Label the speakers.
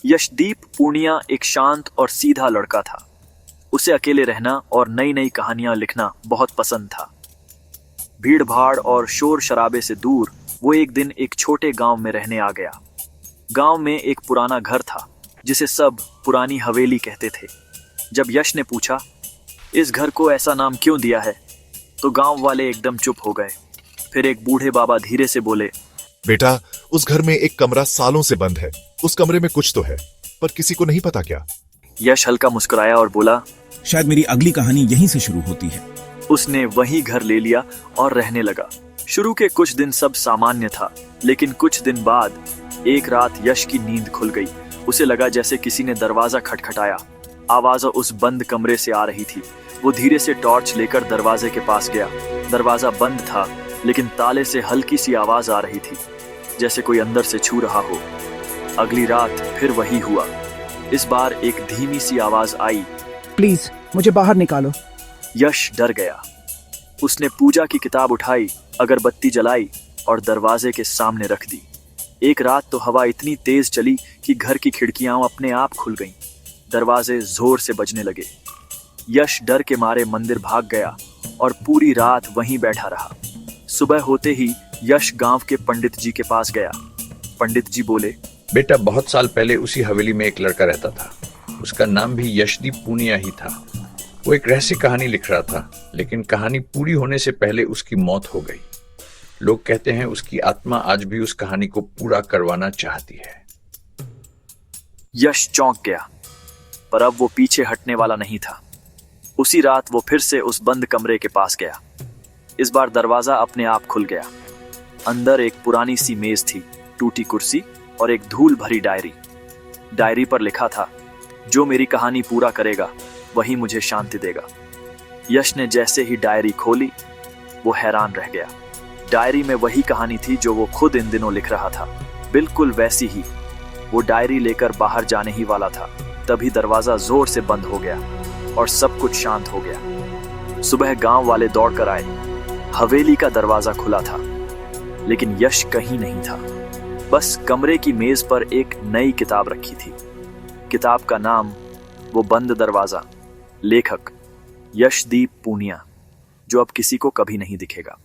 Speaker 1: यशदीप पूर्णिया एक शांत और सीधा लड़का था। उसे अकेले रहना और नई नई कहानियां लिखना बहुत पसंद था। भीड़ भाड़ और शोर शराबे से दूर वो एक दिन एक छोटे गांव में रहने आ गया। गांव में एक पुराना घर था जिसे सब पुरानी हवेली कहते थे। जब यश ने पूछा, इस घर को ऐसा नाम क्यों दिया है, तो गांव वाले एकदम चुप हो गए। फिर एक बूढ़े बाबा धीरे से बोले,
Speaker 2: बेटा, उस घर में एक कमरा सालों से बंद है। उस कमरे में कुछ तो है, पर किसी को नहीं पता क्या।
Speaker 1: यश हल्का मुस्कुराया और बोला,
Speaker 3: शायद मेरी अगली कहानी यहीं से शुरू होती है।
Speaker 1: उसने वही घर ले लिया और रहने लगा। शुरू के कुछ दिन सब सामान्य था, लेकिन कुछ दिन बाद एक रात यश की नींद खुल गई। उसे लगा जैसे किसी ने दरवाजा खटखटाया। आवाज उस बंद कमरे से आ रही थी। वो धीरे से टॉर्च लेकर दरवाजे के पास गया। दरवाजा बंद था, लेकिन ताले से हल्की सी आवाज आ रही थी, जैसे कोई अंदर से छू रहा हो। अगली रात फिर वही हुआ। इस बार एक धीमी सी आवाज आई,
Speaker 4: प्लीज मुझे बाहर निकालो।
Speaker 1: यश डर गया। उसने पूजा की किताब उठाई, अगरबत्ती जलाई और दरवाजे के सामने रख दी। एक रात तो हवा इतनी तेज चली कि घर की खिड़कियां अपने आप खुल गईं। दरवाजे जोर से बजने लगे। यश डर के मारे मंदिर भाग गया और पूरी रात वहीं बैठा रहा। सुबह होते ही यश गांव के पंडित जी के पास गया। पंडित जी बोले,
Speaker 5: बेटा, बहुत साल पहले उसी हवेली में एक लड़का रहता था। उसका नाम भी यशदीप पूनिया ही था। वो एक रहस्य कहानी लिख रहा था, लेकिन कहानी पूरी होने से पहले उसकी मौत हो गई। लोग कहते हैं उसकी आत्मा आज भी उस कहानी को पूरा करवाना चाहती है।
Speaker 1: यश चौंक गया, पर अब वो पीछे हटने वाला नहीं था। उसी रात वो फिर से उस बंद कमरे के पास गया। इस बार दरवाजा अपने आप खुल गया। अंदर एक पुरानी सी मेज थी, टूटी कुर्सी और एक धूल भरी डायरी। डायरी पर लिखा था, जो मेरी कहानी पूरा करेगा वही मुझे शांति देगा। यश ने जैसे ही डायरी खोली, वो हैरान रह गया। डायरी में वही कहानी थी जो वो खुद इन दिनों लिख रहा था, बिल्कुल वैसी ही। वो डायरी लेकर बाहर जाने ही वाला था, तभी दरवाजा जोर से बंद हो गया और सब कुछ शांत हो गया। सुबह गांव वाले दौड़कर आए। हवेली का दरवाजा खुला था, लेकिन यश कहीं नहीं था। बस कमरे की मेज पर एक नई किताब रखी थी। किताब का नाम वो बंद दरवाजा। लेखक यशदीप पूनिया, जो अब किसी को कभी नहीं दिखेगा।